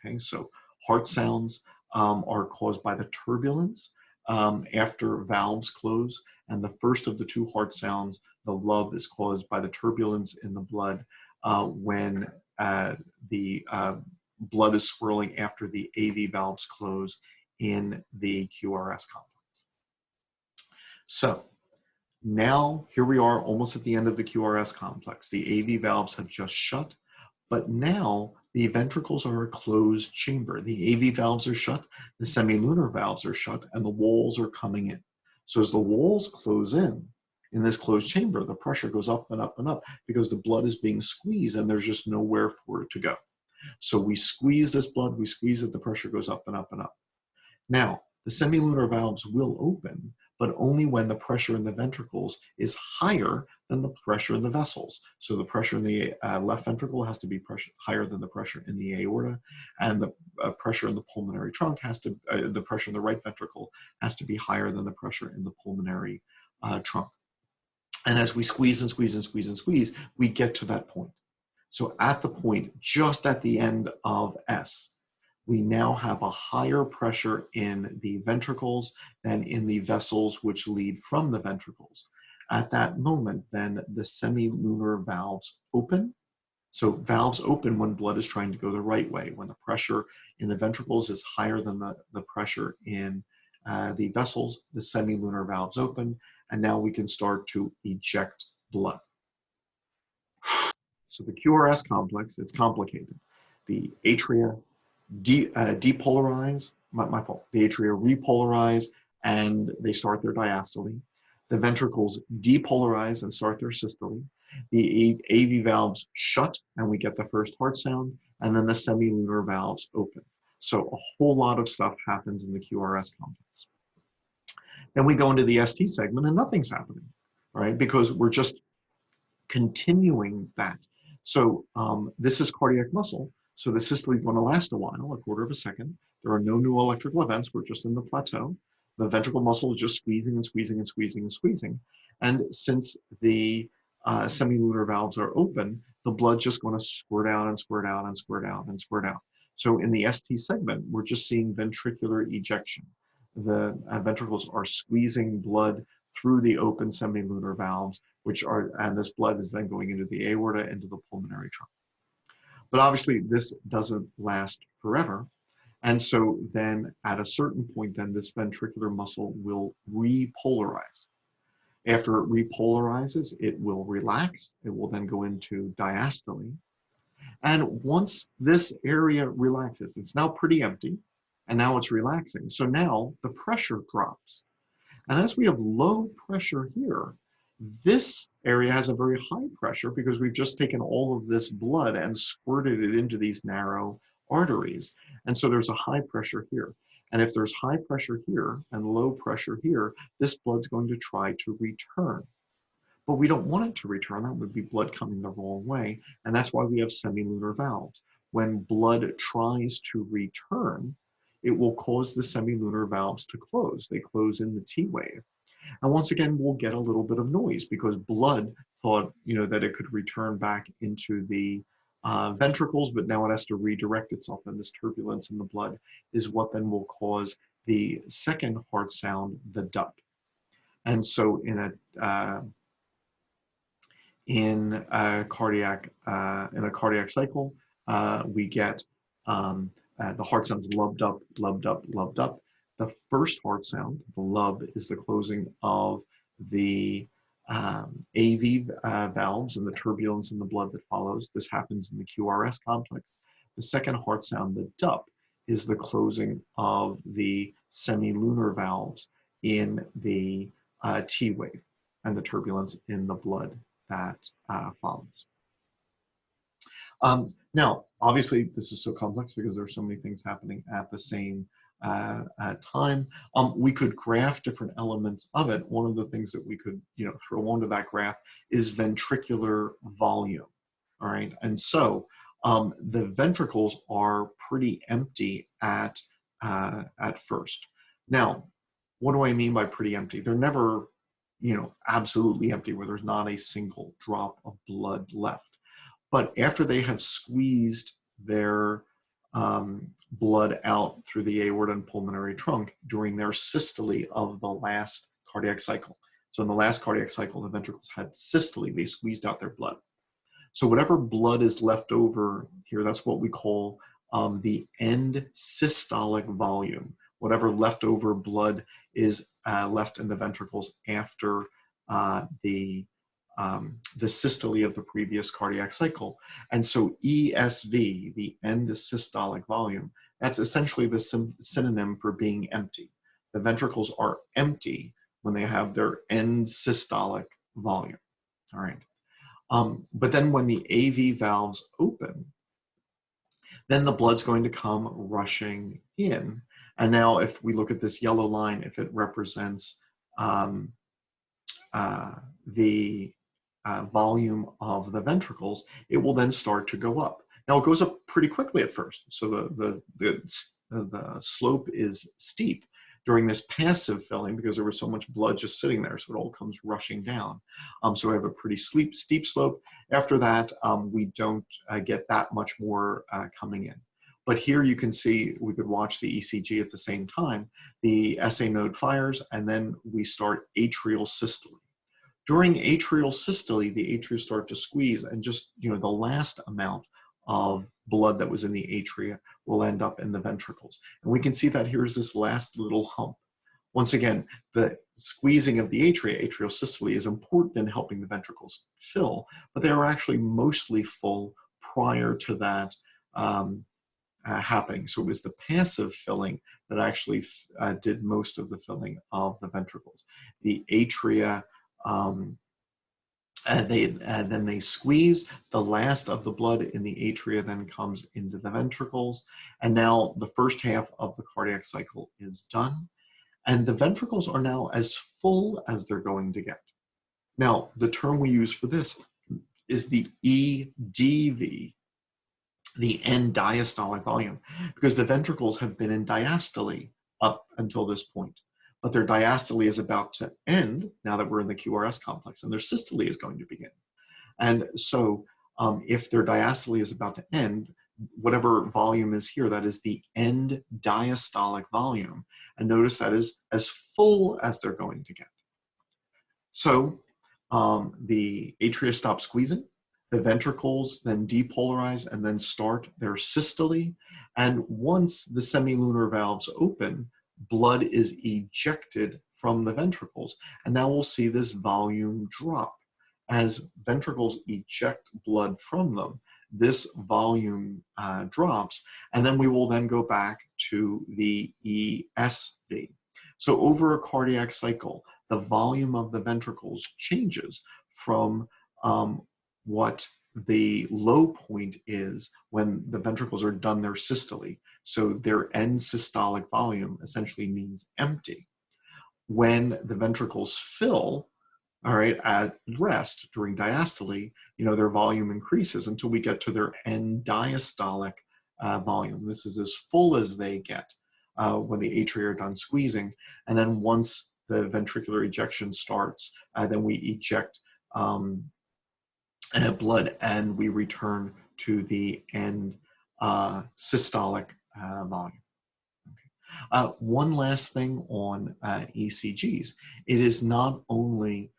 Okay, so heart sounds are caused by the turbulence after valves close, and the first of the two heart sounds, the lub, is caused by the turbulence in the blood when the blood is swirling after the AV valves close in the QRS complex. So now here we are almost at the end of the QRS complex. The AV valves have just shut, but now the ventricles are a closed chamber. The AV valves are shut, the semilunar valves are shut, and the walls are coming in. So as the walls close in this closed chamber, the pressure goes up and up and up because the blood is being squeezed and there's just nowhere for it to go. So we squeeze this blood, we squeeze it, the pressure goes up and up and up. Now, the semilunar valves will open, but only when the pressure in the ventricles is higher than the pressure in the vessels. So the pressure in the left ventricle has to be higher than the pressure in the aorta, and the pressure in the pulmonary trunk has to, the pressure in the right ventricle has to be higher than the pressure in the pulmonary trunk. And as we squeeze and squeeze and squeeze and squeeze, we get to that point. So at the point, just at the end of S, we now have a higher pressure in the ventricles than in the vessels which lead from the ventricles. At that moment, then the semilunar valves open. So valves open when blood is trying to go the right way. When the pressure in the ventricles is higher than the pressure in the vessels, the semilunar valves open, and now we can start to eject blood. So the QRS complex, it's complicated. The atria depolarize, my fault, the atria repolarize and they start their diastole. The ventricles depolarize and start their systole. The AV valves shut and we get the first heart sound, and then the semilunar valves open. So a whole lot of stuff happens in the QRS complex. Then we go into the ST segment and nothing's happening, right? Because we're just continuing that. So this is cardiac muscle. So the systole is going to last a while, a quarter of a second. There are no new electrical events. We're just in the plateau. The ventricle muscle is just squeezing and squeezing and squeezing and squeezing. And since the semilunar valves are open, the blood's just going to squirt out and squirt out and squirt out and squirt out. So in the ST segment, we're just seeing ventricular ejection. The ventricles are squeezing blood through the open semilunar valves, and this blood is then going into the aorta, into the pulmonary trunk. But obviously this doesn't last forever. And so then at a certain point, then this ventricular muscle will repolarize. After it repolarizes, it will relax. It will then go into diastole. And once this area relaxes, it's now pretty empty, and now it's relaxing. So now the pressure drops. And as we have low pressure here, this area has a very high pressure because we've just taken all of this blood and squirted it into these narrow arteries. And so there's a high pressure here. And if there's high pressure here and low pressure here, this blood's going to try to return. But we don't want it to return. That would be blood coming the wrong way. And that's why we have semilunar valves. When blood tries to return, it will cause the semilunar valves to close. They close in the T wave. And once again, we'll get a little bit of noise because blood thought, that it could return back into the ventricles, but now it has to redirect itself. And this turbulence in the blood is what then will cause the second heart sound, the dup. And so in a cardiac cycle, we get the heart sounds lubbed up, lubbed up, lubbed up. The first heart sound, the lub, is the closing of the AV valves and the turbulence in the blood that follows. This happens in the QRS complex. The second heart sound, the dup, is the closing of the semilunar valves in the T wave and the turbulence in the blood that follows. Now, obviously, this is so complex because there are so many things happening at the same time. We could graph different elements of it. One of the things that we could, throw onto that graph is ventricular volume. All right, and so the ventricles are pretty empty at first. Now, what do I mean by pretty empty? They're never, absolutely empty where there's not a single drop of blood left. But after they have squeezed their blood out through the aorta and pulmonary trunk during their systole of the last cardiac cycle. So in the last cardiac cycle, the ventricles had systole, they squeezed out their blood. So whatever blood is left over here, that's what we call the end systolic volume. Whatever leftover blood is left in the ventricles after the systole of the previous cardiac cycle. And so ESV, the end systolic volume, that's essentially the synonym for being empty. The ventricles are empty when they have their end systolic volume. All right. But then when the AV valves open, then the blood's going to come rushing in. And now if we look at this yellow line, if it represents the volume of the ventricles, it will then start to go up. Now it goes up pretty quickly at first. So the slope is steep during this passive filling because there was so much blood just sitting there, so it all comes rushing down. So we have a pretty steep slope. After that, we don't get that much more coming in. But here you can see, we could watch the ECG at the same time. The SA node fires, and then we start atrial systole. During atrial systole, the atria start to squeeze, and just the last amount of blood that was in the atria will end up in the ventricles. And we can see that here's this last little hump. Once again, the squeezing of the atria, atrial systole, is important in helping the ventricles fill, but they are actually mostly full prior to that happening. So it was the passive filling that actually did most of the filling of the ventricles. The atria, then they squeeze. The last of the blood in the atria then comes into the ventricles. And now the first half of the cardiac cycle is done. And the ventricles are now as full as they're going to get. Now, the term we use for this is the EDV, the end diastolic volume, because the ventricles have been in diastole up until this point. But their diastole is about to end now that we're in the QRS complex, and their systole is going to begin. And so if their diastole is about to end, whatever volume is here, that is the end diastolic volume. And notice that is as full as they're going to get. So the atria stop squeezing, the ventricles then depolarize and then start their systole. And once the semilunar valves open, blood is ejected from the ventricles. And now we'll see this volume drop. As ventricles eject blood from them, this volume drops, and then we will then go back to the ESV. So over a cardiac cycle, the volume of the ventricles changes from what the low point is when the ventricles are done their systole. So their end systolic volume essentially means empty. When the ventricles fill, all right, at rest during diastole, their volume increases until we get to their end diastolic volume. This is as full as they get when the atria are done squeezing. And then once the ventricular ejection starts, then we eject blood and we return to the end systolic volume. Okay. One last thing on ECGs. It is not only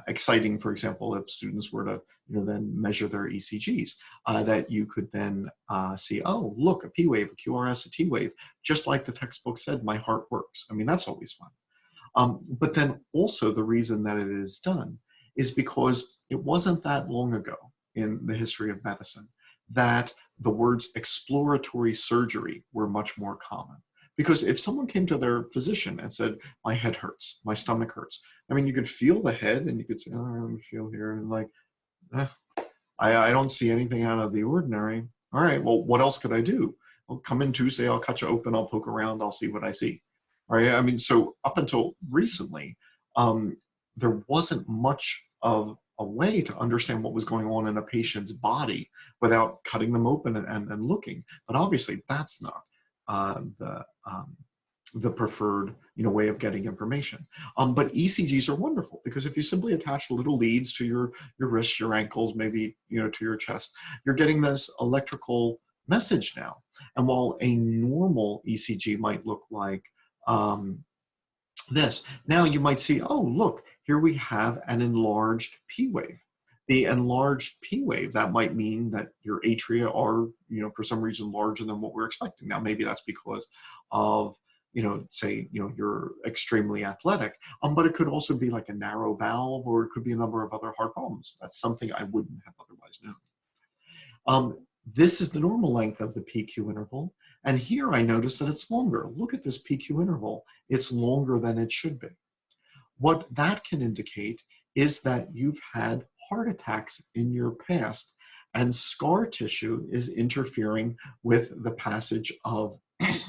exciting, for example, if students were to then measure their ECGs, that you could then see, oh, look, a P wave, a QRS, a T wave, just like the textbook said, my heart works. I mean, that's always fun. But then also the reason that it is done is because it wasn't that long ago in the history of medicine that the words exploratory surgery were much more common. Because if someone came to their physician and said, my head hurts, my stomach hurts, I mean, you could feel the head and you could say, oh, let me feel here. And like, I don't see anything out of the ordinary. All right, well, what else could I do? Well, come in Tuesday, I'll cut you open, I'll poke around, I'll see what I see. All right, I mean, so up until recently, there wasn't much of a way to understand what was going on in a patient's body without cutting them open and looking. But obviously that's not the preferred way of getting information. But ECGs are wonderful because if you simply attach little leads to your wrists, your ankles, maybe to your chest, you're getting this electrical message now. And while a normal ECG might look like this, now you might see, oh, look, here we have an enlarged P wave. The enlarged P wave, that might mean that your atria are, for some reason larger than what we're expecting. Now, maybe that's because of, say, you're extremely athletic, but it could also be like a narrow valve, or it could be a number of other heart problems. That's something I wouldn't have otherwise known. This is the normal length of the PQ interval. And here I notice that it's longer. Look at this PQ interval. It's longer than it should be. What that can indicate is that you've had heart attacks in your past, and scar tissue is interfering with the passage of the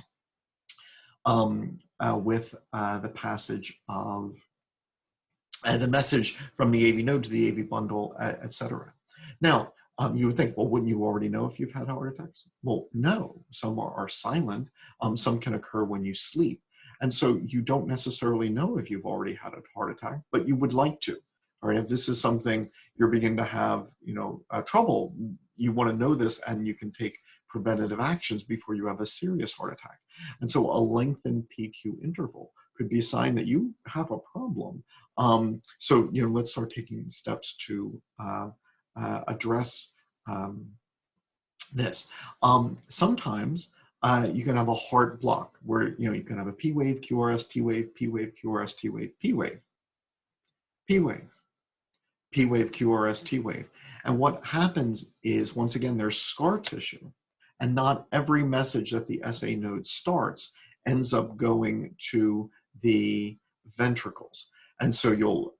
message from the AV node to the AV bundle, etc. Now, you would think, well, wouldn't you already know if you've had heart attacks? Well, no, some are silent. Some can occur when you sleep. And so you don't necessarily know if you've already had a heart attack, but you would like to. All right, if this is something you're beginning to have, trouble, you want to know this, and you can take preventative actions before you have a serious heart attack. And so a lengthened PQ interval could be a sign that you have a problem. So let's start taking steps to address this. Sometimes you can have a heart block where you can have a P wave, QRS, T wave, P wave, QRS, T wave, P wave, P wave, P wave, QRS, T wave. And what happens is, once again, there's scar tissue, and not every message that the SA node starts ends up going to the ventricles. And so you'll,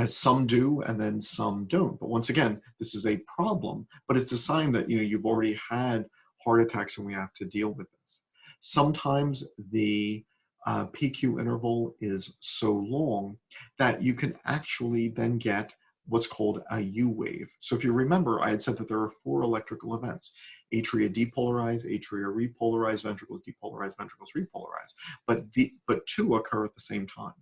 some do and then some don't. But once again, this is a problem, but it's a sign that you've already had heart attacks and we have to deal with this. Sometimes the PQ interval is so long that you can actually then get what's called a U wave. So if you remember, I had said that there are 4 electrical events: atria depolarized, atria repolarized, ventricles depolarized, ventricles repolarized. But 2 occur at the same time.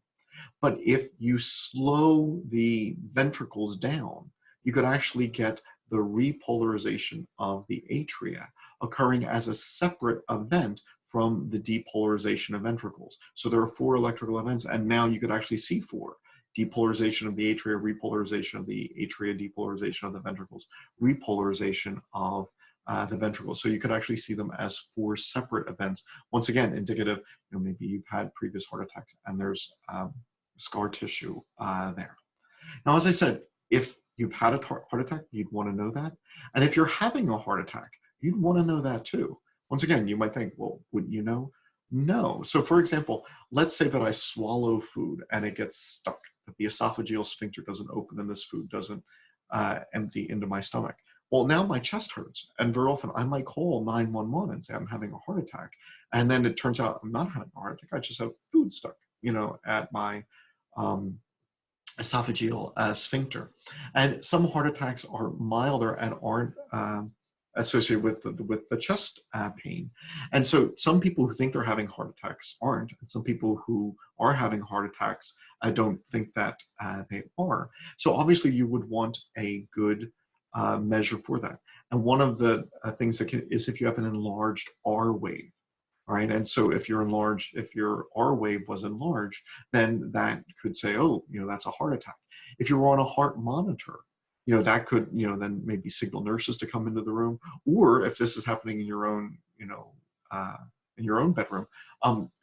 But if you slow the ventricles down, you could actually get the repolarization of the atria occurring as a separate event from the depolarization of ventricles. So there are 4 electrical events, and now you could actually see 4. Depolarization of the atria, repolarization of the atria, depolarization of the ventricles, repolarization of the ventricles. So you could actually see them as 4 separate events. Once again, indicative, maybe you've had previous heart attacks and there's scar tissue there. Now, as I said, if you've had a heart attack, you'd want to know that. And if you're having a heart attack, you'd want to know that too. Once again, you might think, well, wouldn't you know? No. So for example, let's say that I swallow food and it gets stuck, that the esophageal sphincter doesn't open and this food doesn't empty into my stomach. Well, now my chest hurts, and very often I might call 911 and say I'm having a heart attack, and then it turns out I'm not having a heart attack, I just have food stuck, at my esophageal sphincter. And some heart attacks are milder and aren't associated with the chest pain. And so some people who think they're having heart attacks aren't, and some people who are having heart attacks don't think that they are. So obviously you would want a good measure for that. And one of the things that is if you have an enlarged R wave. All right, and so if your R wave was enlarged, then that could say, oh, that's a heart attack. If you were on a heart monitor, that could, then maybe signal nurses to come into the room. Or if this is happening in your own, bedroom,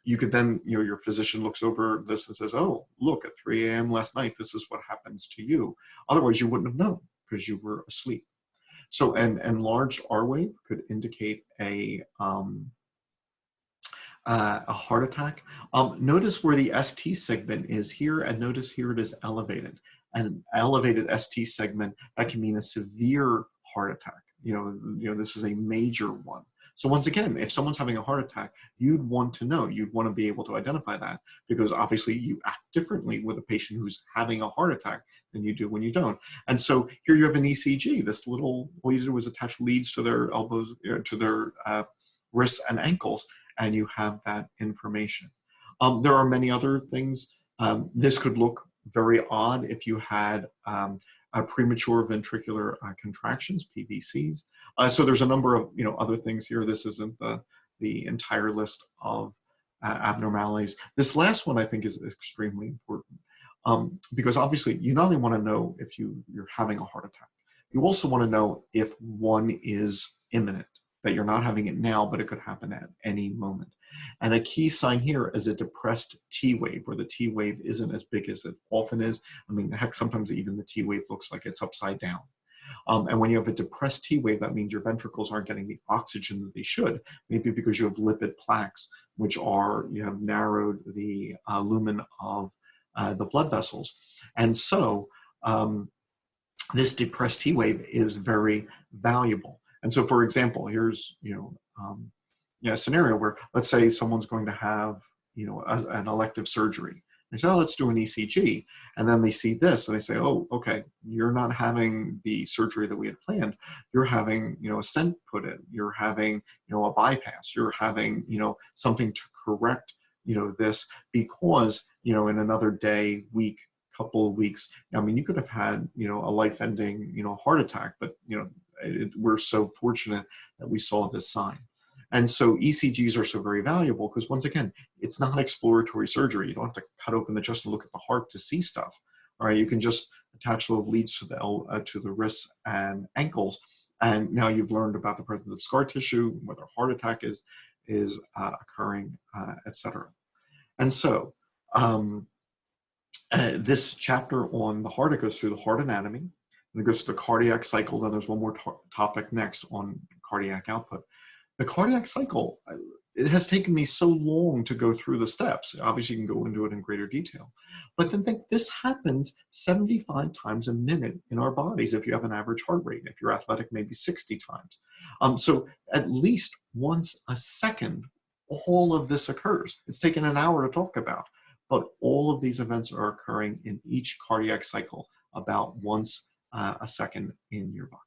you could then, your physician looks over this and says, oh, look, at 3 a.m. last night, this is what happens to you. Otherwise, you wouldn't have known because you were asleep. So an enlarged R wave could indicate a heart attack. Notice where the ST segment is here, and notice here it is elevated. An elevated ST segment, that can mean a severe heart attack. This is a major one. So once again, if someone's having a heart attack, you'd want to know, you'd want to be able to identify that, because obviously you act differently with a patient who's having a heart attack than you do when you don't. And so here you have an ECG. This little, all you did was attach leads to their elbows, to their wrists and ankles, and you have that information. There are many other things. This could look very odd if you had premature ventricular contractions, PVCs. So there's a number of other things here. This isn't the entire list of abnormalities. This last one I think is extremely important because obviously you not only want to know if you're having a heart attack, you also want to know if one is imminent, that you're not having it now, but it could happen at any moment. And a key sign here is a depressed T wave, where the T wave isn't as big as it often is. I mean, heck, sometimes even the T wave looks like it's upside down. And when you have a depressed T wave, that means your ventricles aren't getting the oxygen that they should, maybe because you have lipid plaques, which have narrowed the lumen of the blood vessels. And so this depressed T wave is very valuable. And so, for example, here's a scenario where, let's say someone's going to have an elective surgery. They say, oh, let's do an ECG. And then they see this and they say, oh, okay, you're not having the surgery that we had planned. You're having, a stent put in. You're having, a bypass. You're having, something to correct, this because, in another day, week, couple of weeks, I mean, you could have had, a life-ending, heart attack, but, we're so fortunate that we saw this sign. And so ECGs are so very valuable because, once again, it's not exploratory surgery. You don't have to cut open the chest and look at the heart to see stuff. All right, you can just attach little leads to the wrists and ankles, and now you've learned about the presence of scar tissue, whether a heart attack is occurring, etc. And so this chapter on the heart, it goes through the heart anatomy, and it goes to the cardiac cycle. Then there's one more topic next on cardiac output. The cardiac cycle, it has taken me so long to go through the steps. Obviously, you can go into it in greater detail. But then think this happens 75 times a minute in our bodies if you have an average heart rate. If you're athletic, maybe 60 times. So at least once a second, all of this occurs. It's taken an hour to talk about, but all of these events are occurring in each cardiac cycle about once a second in your body.